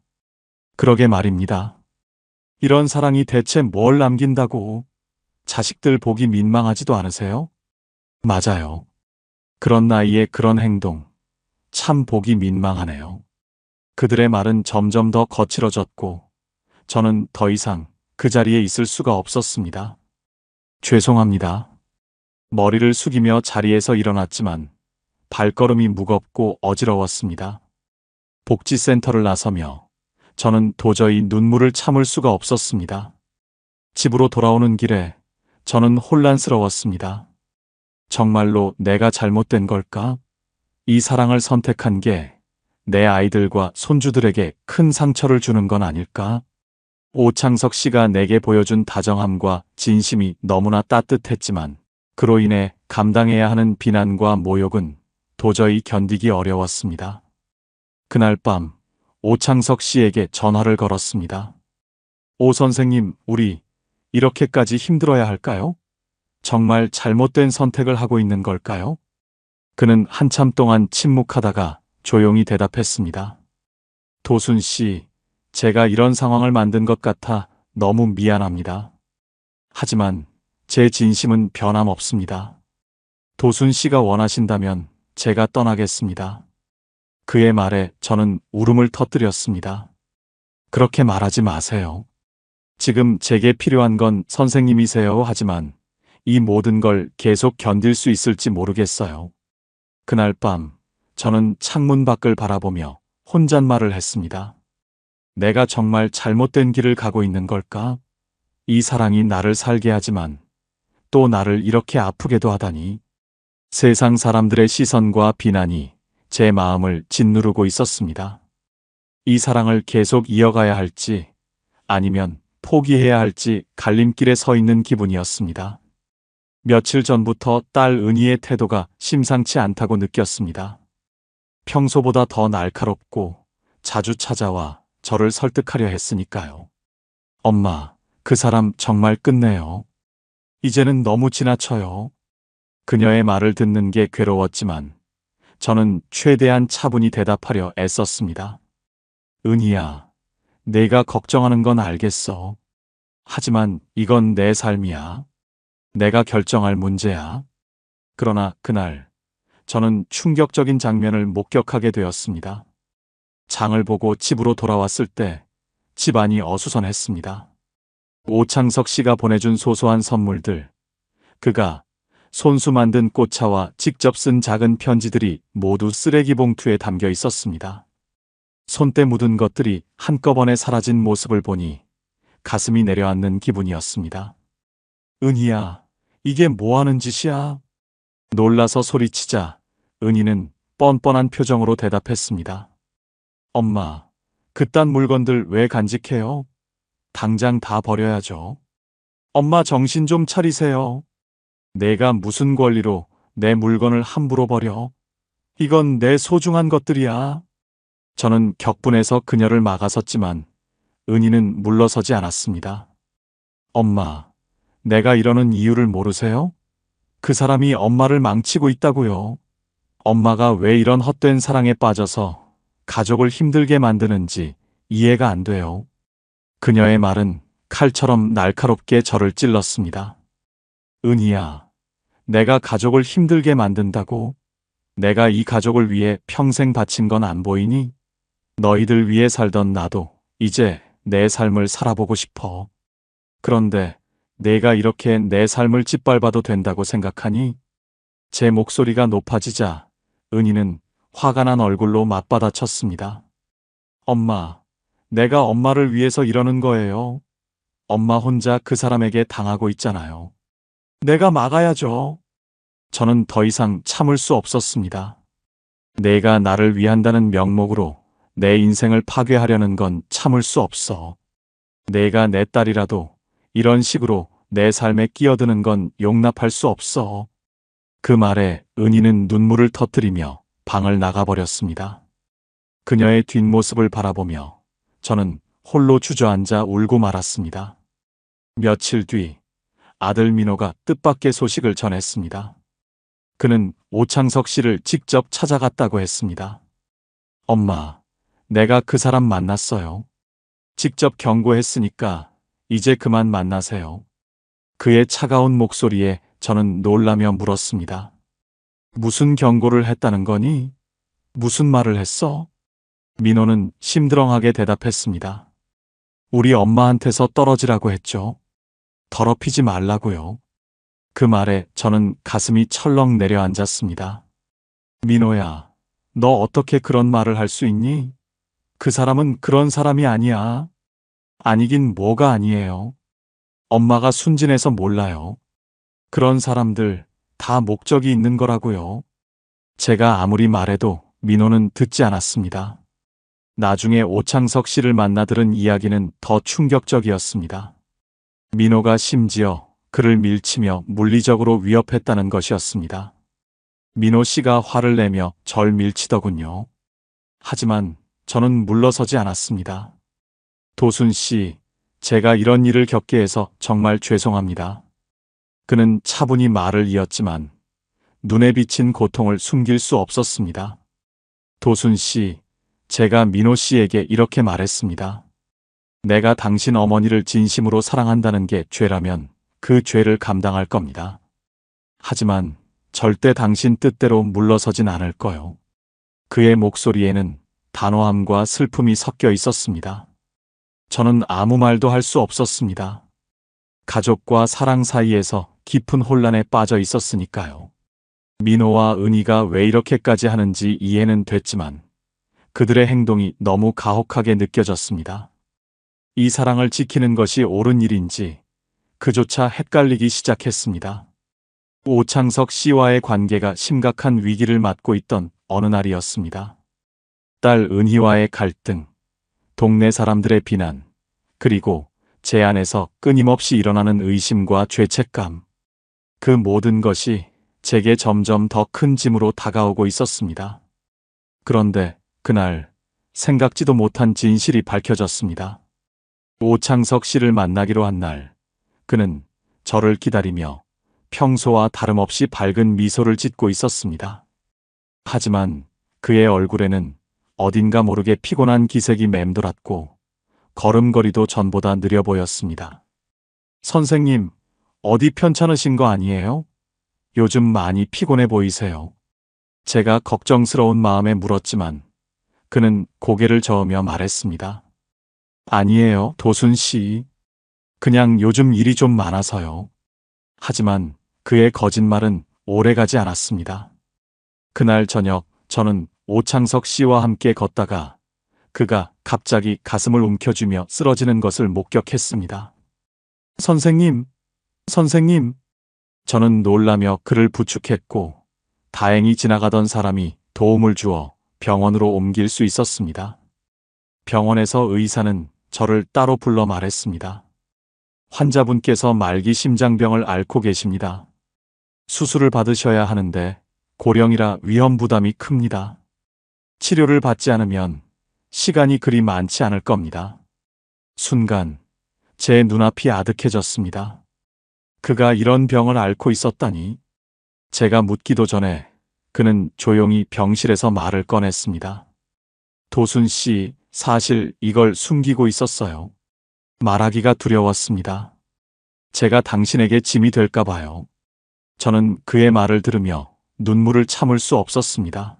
그러게 말입니다. 이런 사랑이 대체 뭘 남긴다고. 자식들 보기 민망하지도 않으세요? 맞아요. 그런 나이에 그런 행동 참 보기 민망하네요. 그들의 말은 점점 더 거칠어졌고 저는 더 이상 그 자리에 있을 수가 없었습니다. 죄송합니다. 머리를 숙이며 자리에서 일어났지만 발걸음이 무겁고 어지러웠습니다. 복지센터를 나서며 저는 도저히 눈물을 참을 수가 없었습니다. 집으로 돌아오는 길에 저는 혼란스러웠습니다. 정말로 내가 잘못된 걸까? 이 사랑을 선택한 게 내 아이들과 손주들에게 큰 상처를 주는 건 아닐까? 오창석 씨가 내게 보여준 다정함과 진심이 너무나 따뜻했지만 그로 인해 감당해야 하는 비난과 모욕은 도저히 견디기 어려웠습니다. 그날 밤 오창석 씨에게 전화를 걸었습니다. 오 선생님, 우리 이렇게까지 힘들어야 할까요? 정말 잘못된 선택을 하고 있는 걸까요? 그는 한참 동안 침묵하다가 조용히 대답했습니다. 도순 씨, 제가 이런 상황을 만든 것 같아 너무 미안합니다. 하지만 제 진심은 변함없습니다. 도순 씨가 원하신다면 제가 떠나겠습니다. 그의 말에 저는 울음을 터뜨렸습니다. 그렇게 말하지 마세요. 지금 제게 필요한 건 선생님이세요. 하지만 이 모든 걸 계속 견딜 수 있을지 모르겠어요. 그날 밤 저는 창문 밖을 바라보며 혼잣말을 했습니다. 내가 정말 잘못된 길을 가고 있는 걸까? 이 사랑이 나를 살게 하지만 또 나를 이렇게 아프게도 하다니. 세상 사람들의 시선과 비난이 제 마음을 짓누르고 있었습니다. 이 사랑을 계속 이어가야 할지 아니면 포기해야 할지 갈림길에 서 있는 기분이었습니다. 며칠 전부터 딸 은희의 태도가 심상치 않다고 느꼈습니다. 평소보다 더 날카롭고 자주 찾아와 저를 설득하려 했으니까요. 엄마, 그 사람 정말 끝내요. 이제는 너무 지나쳐요. 그녀의 말을 듣는 게 괴로웠지만 저는 최대한 차분히 대답하려 애썼습니다. 은희야, 내가 걱정하는 건 알겠어. 하지만 이건 내 삶이야. 내가 결정할 문제야. 그러나 그날 저는 충격적인 장면을 목격하게 되었습니다. 장을 보고 집으로 돌아왔을 때 집안이 어수선했습니다. 오창석 씨가 보내준 소소한 선물들, 그가 손수 만든 꽃차와 직접 쓴 작은 편지들이 모두 쓰레기 봉투에 담겨 있었습니다. 손때 묻은 것들이 한꺼번에 사라진 모습을 보니 가슴이 내려앉는 기분이었습니다. 은희야, 이게 뭐 하는 짓이야? 놀라서 소리치자 은희는 뻔뻔한 표정으로 대답했습니다. 엄마, 그딴 물건들 왜 간직해요? 당장 다 버려야죠. 엄마 정신 좀 차리세요. 내가 무슨 권리로 내 물건을 함부로 버려? 이건 내 소중한 것들이야. 저는 격분해서 그녀를 막아섰지만 은희는 물러서지 않았습니다. 엄마, 내가 이러는 이유를 모르세요? 그 사람이 엄마를 망치고 있다고요. 엄마가 왜 이런 헛된 사랑에 빠져서 가족을 힘들게 만드는지 이해가 안 돼요. 그녀의 말은 칼처럼 날카롭게 저를 찔렀습니다. 은희야, 내가 가족을 힘들게 만든다고? 내가 이 가족을 위해 평생 바친 건 안 보이니? 너희들 위해 살던 나도 이제 내 삶을 살아보고 싶어. 그런데 내가 이렇게 내 삶을 짓밟아도 된다고 생각하니? 제 목소리가 높아지자 은희는 화가 난 얼굴로 맞받아쳤습니다. 엄마, 내가 엄마를 위해서 이러는 거예요. 엄마 혼자 그 사람에게 당하고 있잖아요. 내가 막아야죠. 저는 더 이상 참을 수 없었습니다. 내가 나를 위한다는 명목으로 내 인생을 파괴하려는 건 참을 수 없어. 내가 내 딸이라도 이런 식으로 내 삶에 끼어드는 건 용납할 수 없어. 그 말에 은희는 눈물을 터뜨리며 방을 나가버렸습니다. 그녀의 뒷모습을 바라보며 저는 홀로 주저앉아 울고 말았습니다. 며칠 뒤 아들 민호가 뜻밖의 소식을 전했습니다. 그는 오창석 씨를 직접 찾아갔다고 했습니다. 엄마, 내가 그 사람 만났어요. 직접 경고했으니까 이제 그만 만나세요. 그의 차가운 목소리에 저는 놀라며 물었습니다. 무슨 경고를 했다는 거니? 무슨 말을 했어? 민호는 심드렁하게 대답했습니다. 우리 엄마한테서 떨어지라고 했죠. 더럽히지 말라고요. 그 말에 저는 가슴이 철렁 내려앉았습니다. 민호야, 너 어떻게 그런 말을 할 수 있니? 그 사람은 그런 사람이 아니야. 아니긴 뭐가 아니에요. 엄마가 순진해서 몰라요. 그런 사람들 다 목적이 있는 거라고요. 제가 아무리 말해도 민호는 듣지 않았습니다. 나중에 오창석 씨를 만나 들은 이야기는 더 충격적이었습니다. 민호가 심지어 그를 밀치며 물리적으로 위협했다는 것이었습니다. 민호 씨가 화를 내며 절 밀치더군요. 하지만 저는 물러서지 않았습니다. 도순 씨, 제가 이런 일을 겪게 해서 정말 죄송합니다. 그는 차분히 말을 이었지만 눈에 비친 고통을 숨길 수 없었습니다. 도순 씨, 제가 민호 씨에게 이렇게 말했습니다. 내가 당신 어머니를 진심으로 사랑한다는 게 죄라면 그 죄를 감당할 겁니다. 하지만 절대 당신 뜻대로 물러서진 않을 거요. 그의 목소리에는 단호함과 슬픔이 섞여 있었습니다. 저는 아무 말도 할 수 없었습니다. 가족과 사랑 사이에서 깊은 혼란에 빠져 있었으니까요. 민호와 은희가 왜 이렇게까지 하는지 이해는 됐지만 그들의 행동이 너무 가혹하게 느껴졌습니다. 이 사랑을 지키는 것이 옳은 일인지 그조차 헷갈리기 시작했습니다. 오창석 씨와의 관계가 심각한 위기를 맞고 있던 어느 날이었습니다. 딸 은희와의 갈등, 동네 사람들의 비난, 그리고 제 안에서 끊임없이 일어나는 의심과 죄책감. 그 모든 것이 제게 점점 더 큰 짐으로 다가오고 있었습니다. 그런데 그날 생각지도 못한 진실이 밝혀졌습니다. 오창석 씨를 만나기로 한 날, 그는 저를 기다리며 평소와 다름없이 밝은 미소를 짓고 있었습니다. 하지만 그의 얼굴에는 어딘가 모르게 피곤한 기색이 맴돌았고 걸음걸이도 전보다 느려 보였습니다. 선생님, 어디 편찮으신 거 아니에요? 요즘 많이 피곤해 보이세요. 제가 걱정스러운 마음에 물었지만 그는 고개를 저으며 말했습니다. 아니에요, 도순 씨. 그냥 요즘 일이 좀 많아서요. 하지만 그의 거짓말은 오래가지 않았습니다. 그날 저녁 저는 오창석 씨와 함께 걷다가 그가 갑자기 가슴을 움켜쥐며 쓰러지는 것을 목격했습니다. 선생님, 선생님. 저는 놀라며 그를 부축했고 다행히 지나가던 사람이 도움을 주어 병원으로 옮길 수 있었습니다. 병원에서 의사는 저를 따로 불러 말했습니다. 환자분께서 말기 심장병을 앓고 계십니다. 수술을 받으셔야 하는데 고령이라 위험 부담이 큽니다. 치료를 받지 않으면 시간이 그리 많지 않을 겁니다. 순간 제 눈앞이 아득해졌습니다. 그가 이런 병을 앓고 있었다니. 제가 묻기도 전에 그는 조용히 병실에서 말을 꺼냈습니다. 도순 씨, 사실 이걸 숨기고 있었어요. 말하기가 두려웠습니다. 제가 당신에게 짐이 될까 봐요. 저는 그의 말을 들으며 눈물을 참을 수 없었습니다.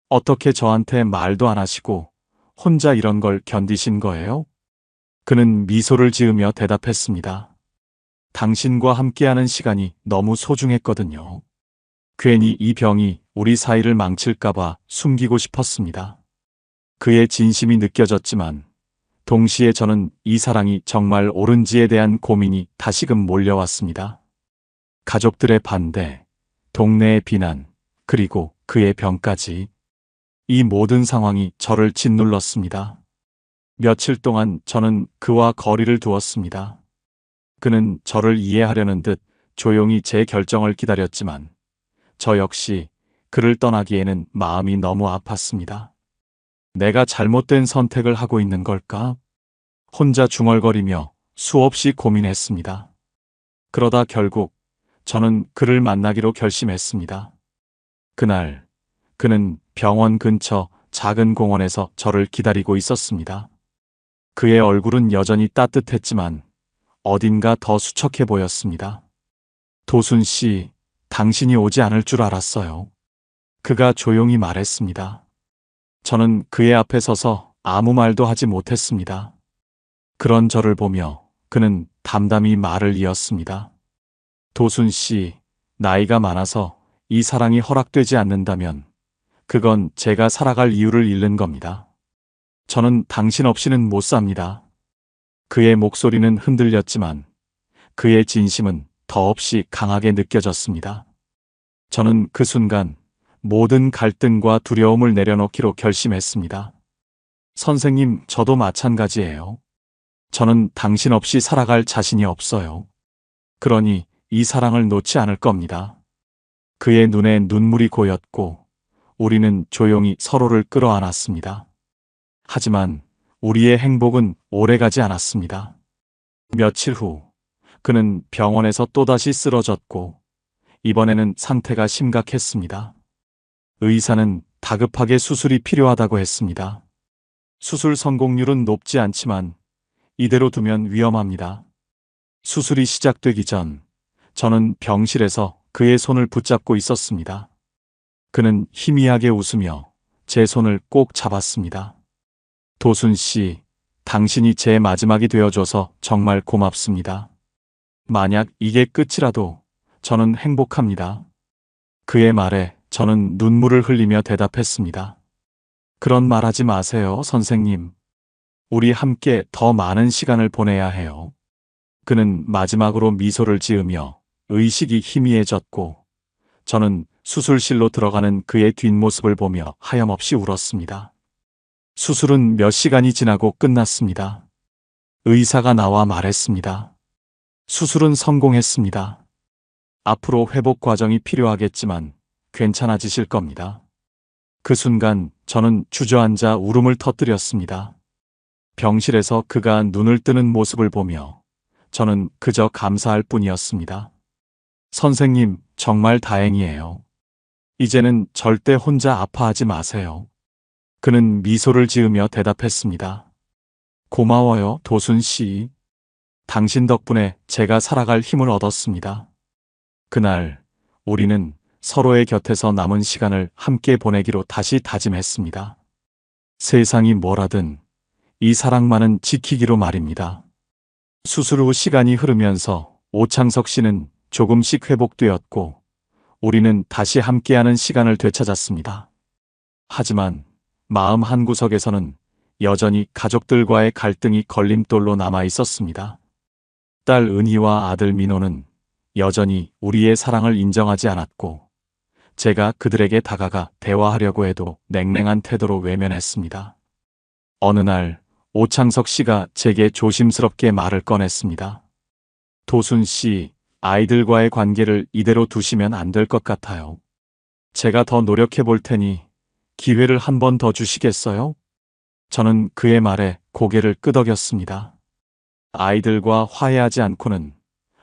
어떻게 저한테 말도 안 하시고 혼자 이런 걸 견디신 거예요? 그는 미소를 지으며 대답했습니다. 당신과 함께하는 시간이 너무 소중했거든요. 괜히 이 병이 우리 사이를 망칠까봐 숨기고 싶었습니다. 그의 진심이 느껴졌지만 동시에 저는 이 사랑이 정말 옳은지에 대한 고민이 다시금 몰려왔습니다. 가족들의 반대, 동네의 비난, 그리고 그의 병까지. 이 모든 상황이 저를 짓눌렀습니다. 며칠 동안 저는 그와 거리를 두었습니다. 그는 저를 이해하려는 듯 조용히 제 결정을 기다렸지만 저 역시 그를 떠나기에는 마음이 너무 아팠습니다. 내가 잘못된 선택을 하고 있는 걸까? 혼자 중얼거리며 수없이 고민했습니다. 그러다 결국 저는 그를 만나기로 결심했습니다. 그날 그는 병원 근처 작은 공원에서 저를 기다리고 있었습니다. 그의 얼굴은 여전히 따뜻했지만 어딘가 더 수척해 보였습니다. 도순 씨, 당신이 오지 않을 줄 알았어요. 그가 조용히 말했습니다. 저는 그의 앞에 서서 아무 말도 하지 못했습니다. 그런 저를 보며 그는 담담히 말을 이었습니다. 도순 씨, 나이가 많아서 이 사랑이 허락되지 않는다면 그건 제가 살아갈 이유를 잃는 겁니다. 저는 당신 없이는 못 삽니다. 그의 목소리는 흔들렸지만 그의 진심은 더없이 강하게 느껴졌습니다. 저는 그 순간 모든 갈등과 두려움을 내려놓기로 결심했습니다. 선생님, 저도 마찬가지예요. 저는 당신 없이 살아갈 자신이 없어요. 그러니 이 사랑을 놓지 않을 겁니다. 그의 눈에 눈물이 고였고 우리는 조용히 서로를 끌어안았습니다. 하지만 우리의 행복은 오래가지 않았습니다. 며칠 후 그는 병원에서 또다시 쓰러졌고 이번에는 상태가 심각했습니다. 의사는 다급하게 수술이 필요하다고 했습니다. 수술 성공률은 높지 않지만 이대로 두면 위험합니다. 수술이 시작되기 전 저는 병실에서 그의 손을 붙잡고 있었습니다. 그는 희미하게 웃으며 제 손을 꼭 잡았습니다. 도순 씨, 당신이 제 마지막이 되어줘서 정말 고맙습니다. 만약 이게 끝이라도 저는 행복합니다. 그의 말에 저는 눈물을 흘리며 대답했습니다. 그런 말 하지 마세요, 선생님. 우리 함께 더 많은 시간을 보내야 해요. 그는 마지막으로 미소를 지으며 의식이 희미해졌고 저는 수술실로 들어가는 그의 뒷모습을 보며 하염없이 울었습니다. 수술은 몇 시간이 지나고 끝났습니다. 의사가 나와 말했습니다. 수술은 성공했습니다. 앞으로 회복 과정이 필요하겠지만 괜찮아지실 겁니다. 그 순간 저는 주저앉아 울음을 터뜨렸습니다. 병실에서 그가 눈을 뜨는 모습을 보며 저는 그저 감사할 뿐이었습니다. 선생님, 정말 다행이에요. 이제는 절대 혼자 아파하지 마세요. 그는 미소를 지으며 대답했습니다. 고마워요, 도순 씨. 당신 덕분에 제가 살아갈 힘을 얻었습니다. 그날 우리는 서로의 곁에서 남은 시간을 함께 보내기로 다시 다짐했습니다. 세상이 뭐라든 이 사랑만은 지키기로 말입니다. 수술 후 시간이 흐르면서 오창석 씨는 조금씩 회복되었고 우리는 다시 함께하는 시간을 되찾았습니다. 하지만 마음 한구석에서는 여전히 가족들과의 갈등이 걸림돌로 남아 있었습니다. 딸 은희와 아들 민호는 여전히 우리의 사랑을 인정하지 않았고 제가 그들에게 다가가 대화하려고 해도 냉랭한 태도로 외면했습니다. 어느 날 오창석 씨가 제게 조심스럽게 말을 꺼냈습니다. 도순 씨, 아이들과의 관계를 이대로 두시면 안 될 것 같아요. 제가 더 노력해 볼 테니 기회를 한 번 더 주시겠어요? 저는 그의 말에 고개를 끄덕였습니다. 아이들과 화해하지 않고는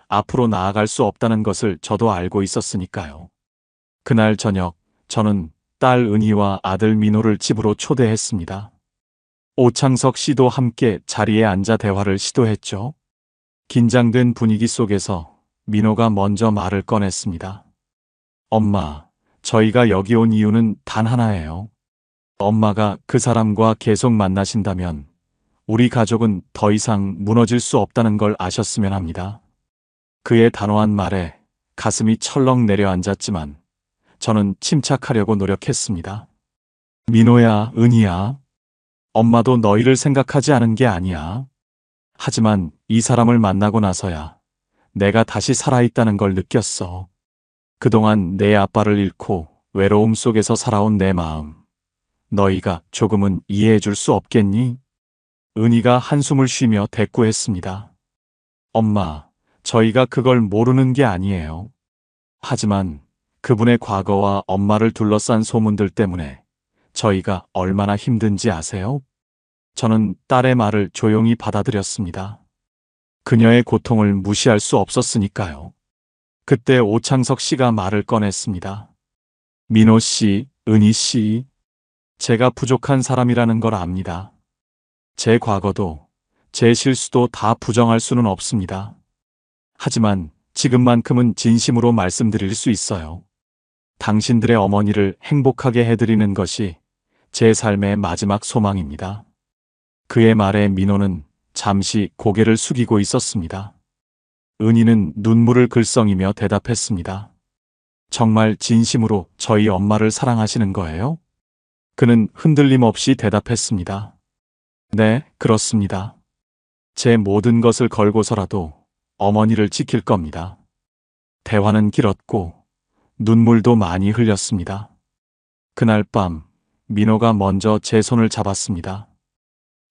앞으로 나아갈 수 없다는 것을 저도 알고 있었으니까요. 그날 저녁 저는 딸 은희와 아들 민호를 집으로 초대했습니다. 오창석 씨도 함께 자리에 앉아 대화를 시도했죠. 긴장된 분위기 속에서 민호가 먼저 말을 꺼냈습니다. 엄마, 저희가 여기 온 이유는 단 하나예요. 엄마가 그 사람과 계속 만나신다면 우리 가족은 더 이상 무너질 수 없다는 걸 아셨으면 합니다. 그의 단호한 말에 가슴이 철렁 내려앉았지만 저는 침착하려고 노력했습니다. 민호야, 은희야. 엄마도 너희를 생각하지 않은 게 아니야. 하지만 이 사람을 만나고 나서야 내가 다시 살아있다는 걸 느꼈어. 그동안 내 아빠를 잃고 외로움 속에서 살아온 내 마음. 너희가 조금은 이해해 줄 수 없겠니? 은희가 한숨을 쉬며 대꾸했습니다. 엄마, 저희가 그걸 모르는 게 아니에요. 하지만 그분의 과거와 엄마를 둘러싼 소문들 때문에 저희가 얼마나 힘든지 아세요? 저는 딸의 말을 조용히 받아들였습니다. 그녀의 고통을 무시할 수 없었으니까요. 그때 오창석 씨가 말을 꺼냈습니다. 민호 씨, 은희 씨, 제가 부족한 사람이라는 걸 압니다. 제 과거도, 제 실수도 다 부정할 수는 없습니다. 하지만 지금만큼은 진심으로 말씀드릴 수 있어요. 당신들의 어머니를 행복하게 해드리는 것이 제 삶의 마지막 소망입니다. 그의 말에 민호는 잠시 고개를 숙이고 있었습니다. 은희는 눈물을 글썽이며 대답했습니다. 정말 진심으로 저희 엄마를 사랑하시는 거예요? 그는 흔들림 없이 대답했습니다. 네, 그렇습니다. 제 모든 것을 걸고서라도 어머니를 지킬 겁니다. 대화는 길었고 눈물도 많이 흘렸습니다. 그날 밤 민호가 먼저 제 손을 잡았습니다.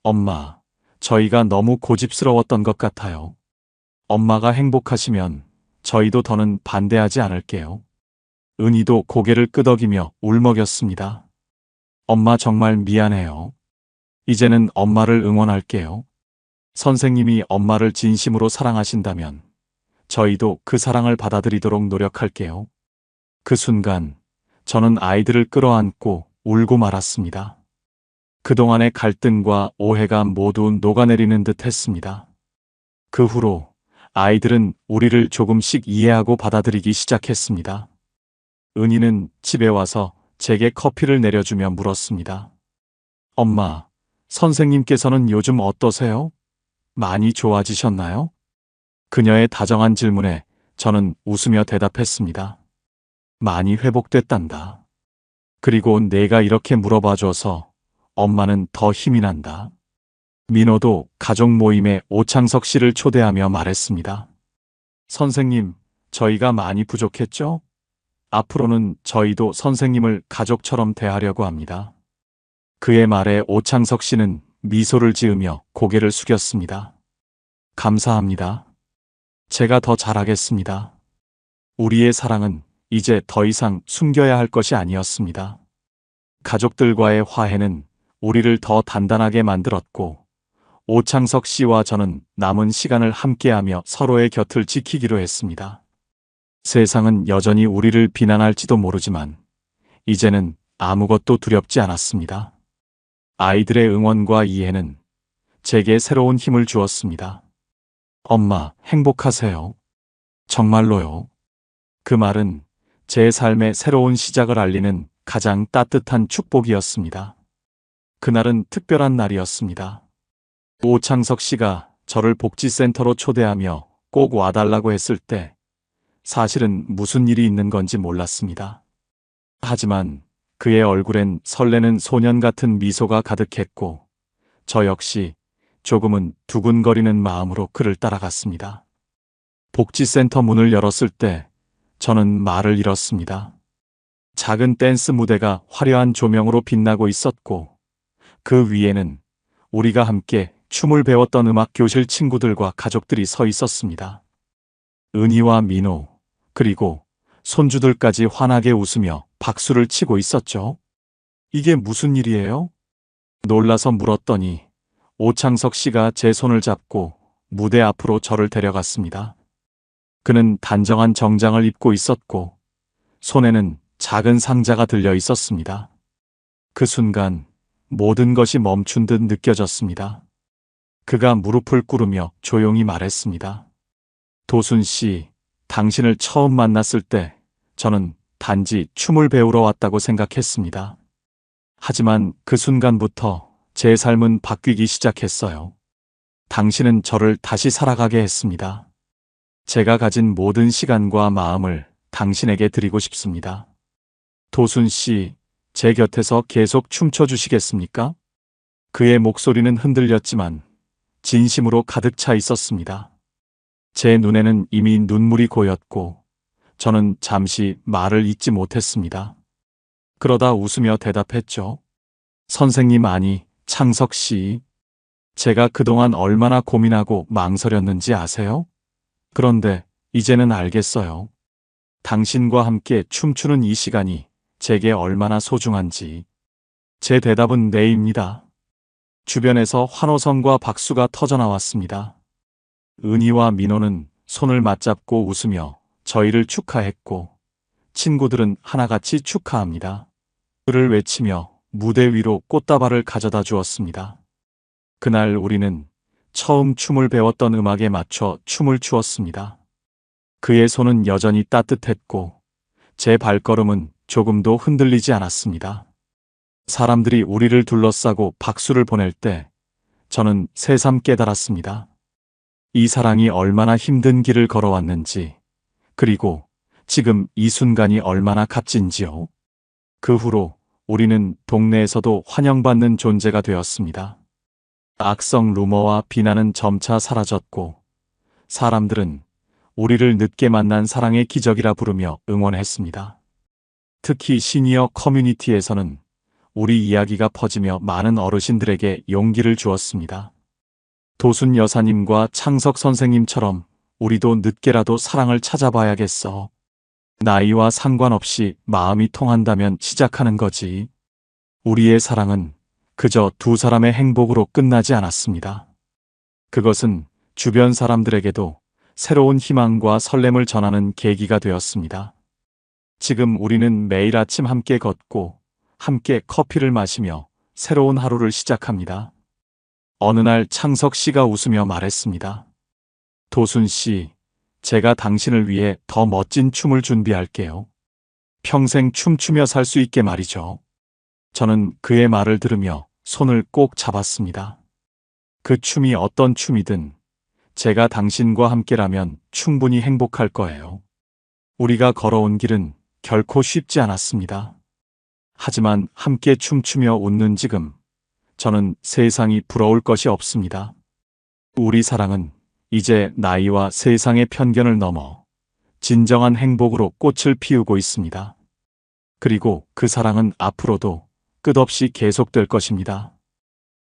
엄마, 저희가 너무 고집스러웠던 것 같아요. 엄마가 행복하시면 저희도 더는 반대하지 않을게요. 은희도 고개를 끄덕이며 울먹였습니다. 엄마 정말 미안해요. 이제는 엄마를 응원할게요. 선생님이 엄마를 진심으로 사랑하신다면 저희도 그 사랑을 받아들이도록 노력할게요. 그 순간 저는 아이들을 끌어안고 울고 말았습니다. 그동안의 갈등과 오해가 모두 녹아내리는 듯 했습니다. 그 후로 아이들은 우리를 조금씩 이해하고 받아들이기 시작했습니다. 은희는 집에 와서 제게 커피를 내려주며 물었습니다. 엄마, 선생님께서는 요즘 어떠세요? 많이 좋아지셨나요? 그녀의 다정한 질문에 저는 웃으며 대답했습니다. 많이 회복됐단다. 그리고 내가 이렇게 물어봐줘서 엄마는 더 힘이 난다. 민호도 가족 모임에 오창석 씨를 초대하며 말했습니다. 선생님, 저희가 많이 부족했죠? 앞으로는 저희도 선생님을 가족처럼 대하려고 합니다. 그의 말에 오창석 씨는 미소를 지으며 고개를 숙였습니다. 감사합니다. 제가 더 잘하겠습니다. 우리의 사랑은 이제 더 이상 숨겨야 할 것이 아니었습니다. 가족들과의 화해는 우리를 더 단단하게 만들었고, 오창석 씨와 저는 남은 시간을 함께하며 서로의 곁을 지키기로 했습니다. 세상은 여전히 우리를 비난할지도 모르지만, 이제는 아무것도 두렵지 않았습니다. 아이들의 응원과 이해는 제게 새로운 힘을 주었습니다. 엄마, 행복하세요. 정말로요. 그 말은 제 삶의 새로운 시작을 알리는 가장 따뜻한 축복이었습니다. 그날은 특별한 날이었습니다. 오창석 씨가 저를 복지센터로 초대하며 꼭 와달라고 했을 때 사실은 무슨 일이 있는 건지 몰랐습니다. 하지만 그의 얼굴엔 설레는 소년 같은 미소가 가득했고 저 역시 조금은 두근거리는 마음으로 그를 따라갔습니다. 복지센터 문을 열었을 때 저는 말을 잃었습니다. 작은 댄스 무대가 화려한 조명으로 빛나고 있었고 그 위에는 우리가 함께 춤을 배웠던 음악 교실 친구들과 가족들이 서 있었습니다. 은희와 민호, 그리고 손주들까지 환하게 웃으며 박수를 치고 있었죠. 이게 무슨 일이에요? 놀라서 물었더니 오창석 씨가 제 손을 잡고 무대 앞으로 저를 데려갔습니다. 그는 단정한 정장을 입고 있었고 손에는 작은 상자가 들려 있었습니다. 그 순간 모든 것이 멈춘 듯 느껴졌습니다. 그가 무릎을 꿇으며 조용히 말했습니다. 도순 씨, 당신을 처음 만났을 때 저는 단지 춤을 배우러 왔다고 생각했습니다. 하지만 그 순간부터 제 삶은 바뀌기 시작했어요. 당신은 저를 다시 살아가게 했습니다. 제가 가진 모든 시간과 마음을 당신에게 드리고 싶습니다. 도순 씨, 제 곁에서 계속 춤춰 주시겠습니까? 그의 목소리는 흔들렸지만 진심으로 가득 차 있었습니다. 제 눈에는 이미 눈물이 고였고 저는 잠시 말을 잇지 못했습니다. 그러다 웃으며 대답했죠. 선생님 아니, 창석 씨. 제가 그동안 얼마나 고민하고 망설였는지 아세요? 그런데 이제는 알겠어요. 당신과 함께 춤추는 이 시간이 제게 얼마나 소중한지. 제 대답은 네입니다. 주변에서 환호성과 박수가 터져나왔습니다. 은희와 민호는 손을 맞잡고 웃으며 저희를 축하했고 친구들은 하나같이 축하합니다. 그를 외치며 무대 위로 꽃다발을 가져다 주었습니다. 그날 우리는 처음 춤을 배웠던 음악에 맞춰 춤을 추었습니다. 그의 손은 여전히 따뜻했고 제 발걸음은 조금도 흔들리지 않았습니다. 사람들이 우리를 둘러싸고 박수를 보낼 때 저는 새삼 깨달았습니다. 이 사랑이 얼마나 힘든 길을 걸어왔는지, 그리고 지금 이 순간이 얼마나 값진지요. 그 후로 우리는 동네에서도 환영받는 존재가 되었습니다. 악성 루머와 비난은 점차 사라졌고, 사람들은 우리를 늦게 만난 사랑의 기적이라 부르며 응원했습니다. 특히 시니어 커뮤니티에서는 우리 이야기가 퍼지며 많은 어르신들에게 용기를 주었습니다. 도순 여사님과 창석 선생님처럼 우리도 늦게라도 사랑을 찾아봐야겠어. 나이와 상관없이 마음이 통한다면 시작하는 거지. 우리의 사랑은 그저 두 사람의 행복으로 끝나지 않았습니다. 그것은 주변 사람들에게도 새로운 희망과 설렘을 전하는 계기가 되었습니다. 지금 우리는 매일 아침 함께 걷고 함께 커피를 마시며 새로운 하루를 시작합니다. 어느 날 창석 씨가 웃으며 말했습니다. 도순 씨, 제가 당신을 위해 더 멋진 춤을 준비할게요. 평생 춤추며 살 수 있게 말이죠. 저는 그의 말을 들으며 손을 꼭 잡았습니다. 그 춤이 어떤 춤이든 제가 당신과 함께라면 충분히 행복할 거예요. 우리가 걸어온 길은 결코 쉽지 않았습니다. 하지만 함께 춤추며 웃는 지금, 저는 세상이 부러울 것이 없습니다. 우리 사랑은 이제 나이와 세상의 편견을 넘어 진정한 행복으로 꽃을 피우고 있습니다. 그리고 그 사랑은 앞으로도 끝없이 계속될 것입니다.